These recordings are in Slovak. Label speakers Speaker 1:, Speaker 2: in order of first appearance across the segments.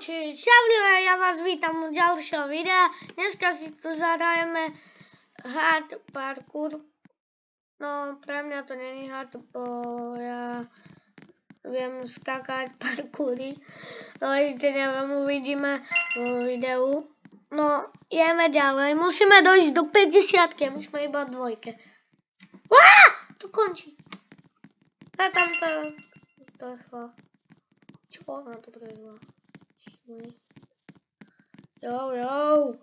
Speaker 1: čiže čau, ja vás vítam u ďalšieho videa. Dneska si tu zahrajeme hard parkour. No, pre mňa to není hard, bo ja viem skákať parkoury. No ešte neviem, uvidíme vo videu. No, ideme ďalej. Musíme dojsť do 50-ky, my sme iba v dvojke. To končí. A tam to je chla. Čo ona to prešla? Jo.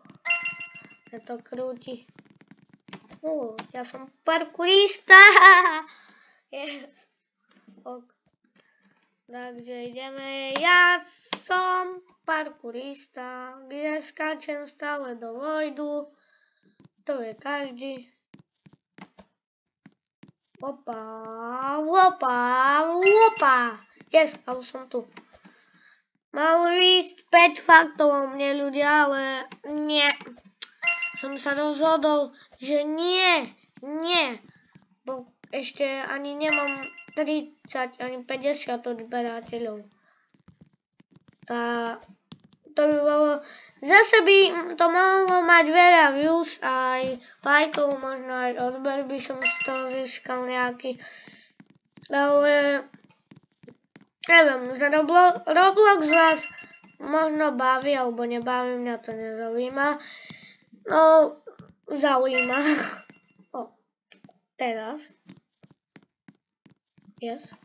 Speaker 1: Je to krúti. Ja som parkourista. Yes. Ok. Takže ideme. Ja som parkourista, kde skáčem stále do vojdu. To je každý. Opa. Yes, a už som tu. Malo ísť 5 faktov o mne ľudia, ale nie. Som sa rozhodol, že nie. Bo ešte ani nemám 30, ani 50 odberateľov. To by bolo... Zase by to mohlo mať veľa views, aj lajkov, možno aj odber by som z toho získal nejaký. Ale... Neviem, že Roblox vás možno baví, alebo nebaví, mňa to nezaujíma. No, zaujíma. Teraz. Yes.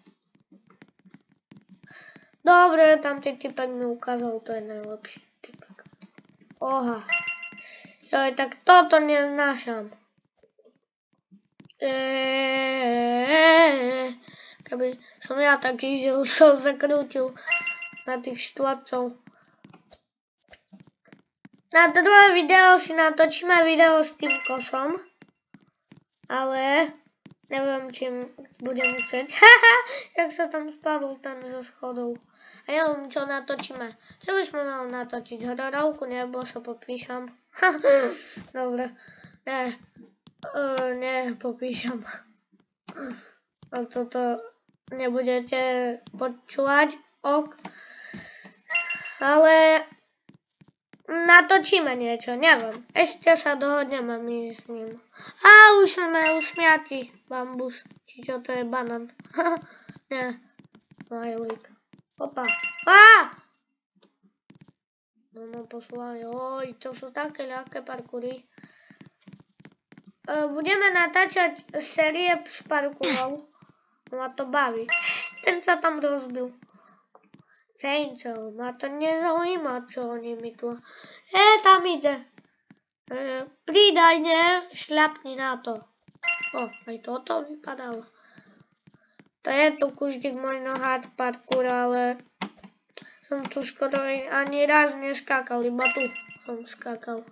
Speaker 1: Dobre, tam ten typek mi ukázal, to je najlepší typek. Oha. Joj, tak toto neznášam. Keby som ja taký, že už som zakrútil na tých štvorcov. Na druhé video si natočíme video s tým kosom. Ale neviem, čím budem chcieť. Jak sa tam spadol ten zo schodov. A neviem, čo natočíme. Čo by sme mali natočiť? Hororovku nebo sa popíšam. Dobre. Ne, popíšam. A toto nebudete počúvať. Ok. Ale natočíme niečo, neviem. Ešte sa dohodneme my s ním. A už sme usmiatí. Bambus. Či čo to je banán? Ne. Majlík. Opa. No poslali. Oj, to sú také ľahké parkoury. Budeme natáčať série s parkourov. Ma to baví. Ten sa tam rozbil. Saintsel, ma to nezaujíma, čo oni mi tu... tam ide. Pridajne, šľapni na to. Aj toto vypadalo. To je tu kuždik možno hard parkour, ale... Som tu skoro ani raz neskákal, iba tu som skákal.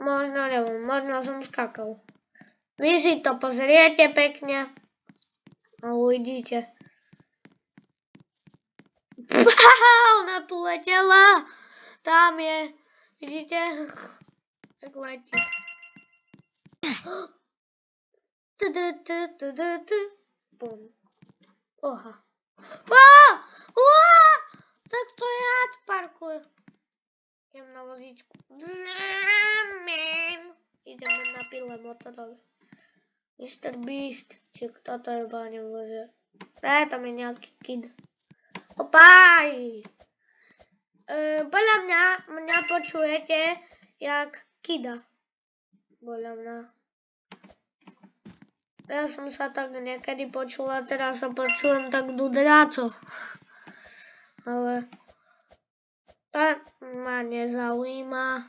Speaker 1: Možno neviem, možno som skákal. Vy si to pozriete pekne. A uvidíte. Ona tu letela. Tam je. Vidíte? Tak letí. Bum. Oha. Tak to je hard parkour. Idem na vozíčku. Ideme na pile motorové. Mr. Beast. Či kto to je báne vôže. Tam je nejaký kid. Opaj! Podľa mňa počujete jak kida. Podľa mňa. Ja som sa tak niekedy počula, teraz sa počujem tak dudráco. Ale to ma nezaujíma.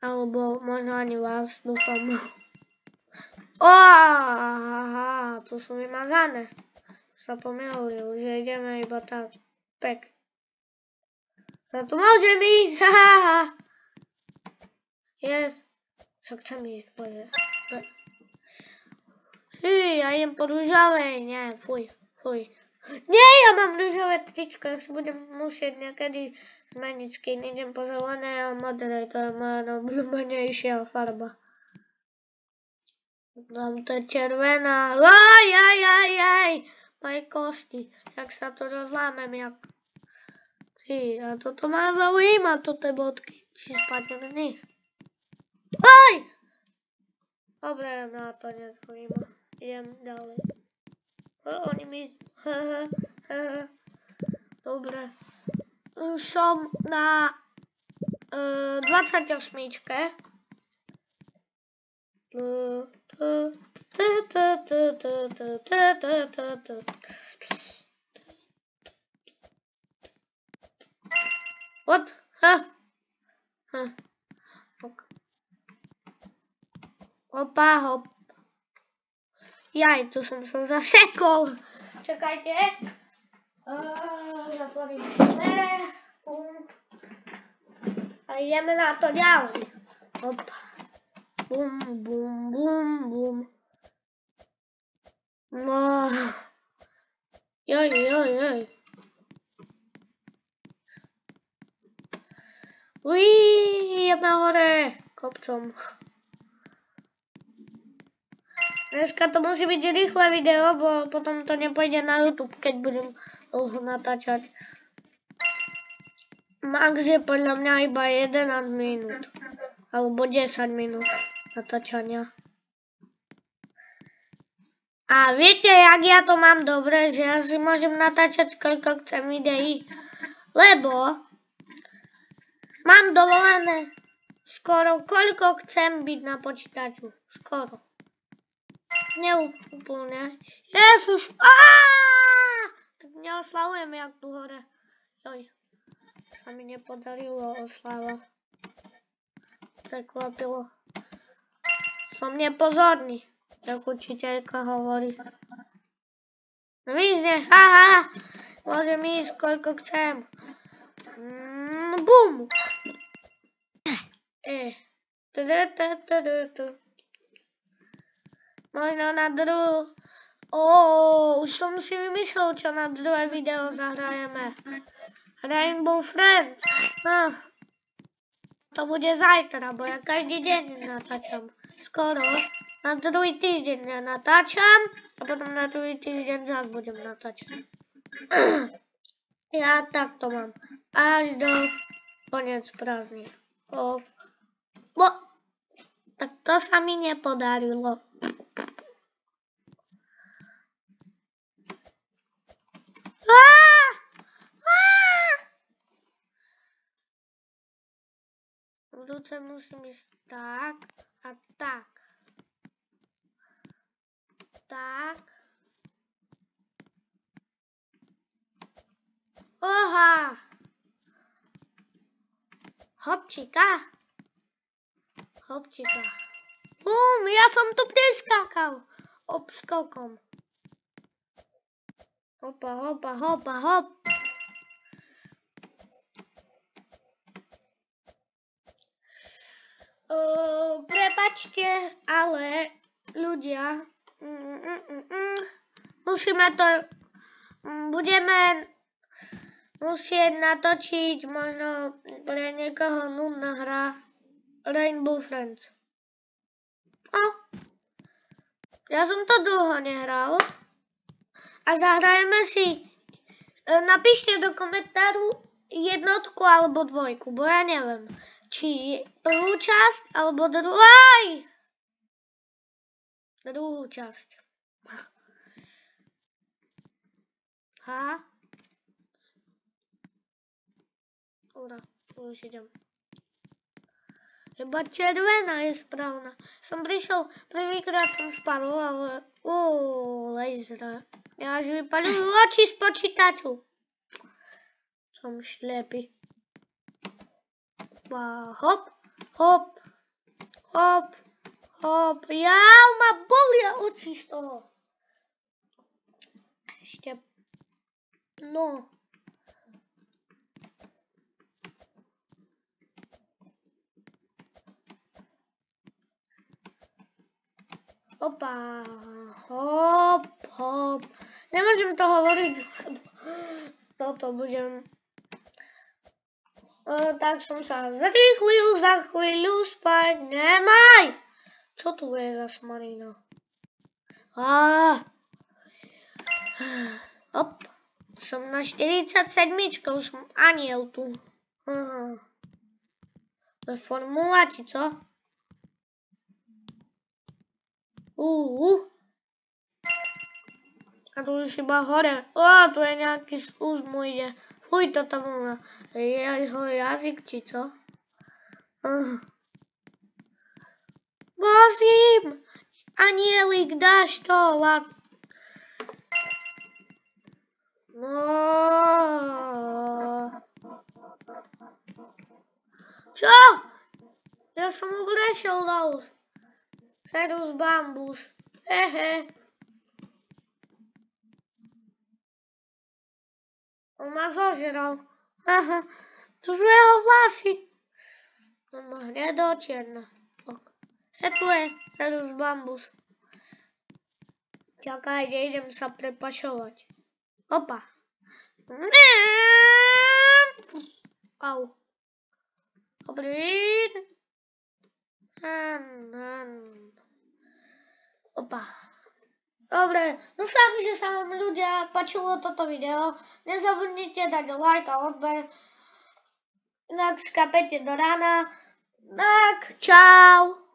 Speaker 1: Alebo možno ani vás, dúfam. Tu sú vymazané. Sa pomýlil, že ideme iba tak. Pek. Ja tu môžem ísť, Yes. Však chcem ísť, bože. Ja idem po rúžovej, nie, fuj. Nie, ja mám rúžové tričko, ja si budem musieť niekedy zmeniť skin. Idem po zelenej a modrej, to je moja najobľúbenejšia farba. Tam to je červená. Aj. Moje kosti. Jak sa tu rozlámem, jak Ty, a toto ma zaujíma, toto bodky. Či spadneme vniz. Aj! Dobre, na to nezaujíma. Idem ďalej. Oni mi... Dobre. Už som na 28. What? Opa, hop. Jaj, tu som sa zasekol. Čakajte. Zatvorím dvere. A ideme na to ďalej. Hop. Bum, bum, bum, bum. No. Joj. Ideme hore kopcom. Dneska to musí byť rýchle video, bo potom to nepôjde na YouTube, keď budem dlho natáčať. Max je podľa mňa iba 11 minút. Alebo 10 minút natáčania. A viete, jak ja to mám dobre, že ja si môžem natáčať koľko chcem videí. Lebo mám dovolené skoro koľko chcem byť na počítaču. Skoro. Neúplne. Jezus! Tak neoslavujem jak tu hore. Joj. Sa mi nepodarilo oslava. Prekvapilo. Som nepozorný, jak učiteľka hovorí. No význe, môžem ísť koľko chcem. Bum! Možno na druhú... už som si vymyslel, čo na druhé video zahrajeme. Rainbow Friends. To bude zajtra, bo ja každý deň natáčam. Skoro. Na druhý týždeň ja natáčam a potom na druhý týždeň zás budem natáčať. Ja takto mám. Až do koniec prázdnin. Tak to sa mi nepodarilo. Budúce musím ísť tak a tak. Tak. Oha! Hopčika. Hopčika. Bum, ja som tu preskákal. Obskokom. Hopa, hopa, hopa, hop. Prepačte, ale ľudia, musíme to, budeme musieť natočiť možno pre niekoho nudná hra Rainbow Friends. Ja som to dlho nehral a zahrajeme si, napíšte do komentáru jednotku alebo dvojku, bo ja neviem. Či prvú časť, alebo druhú časť. Dobre, už idem. Iba červená je správna. Som prišiel, prvýkrát som spadol, ale... laser. Ja až vypadol oči z počítaču. Som šlepý. Hop, hop, hop, hop. Ma bolia oči z toho. Ešte. No. Opa, hop, hop. Nemôžem to hovoriť, lebo toto budem... Tak som sa zrýchlil, za chvíľu spať nemaj. Čo tu je za smarina? Hop. Som na 47, už som aniel tu. Aha. To je formula, či co? A tu už iba hore. Tu je nejaký spust mu ide. Fuj, to tam má. Je jeho jazyk, či co? Prosím! Anielik, dáš to, No. Čo? Ja som mu vlešiel dous. Serus bambus. Hehe. On ma zožral. Aha. To sú jeho vlasy. On má hnedo čierna. Tu je Serus bambus. Čakajte, idem sa prepašovať. Opa. Au. Dobrý. Opa. Dobre, dúfam, že sa vám ľudia páčilo toto video. Nezabudnite dať like a odber. Inak skapete do rána. Tak, čau.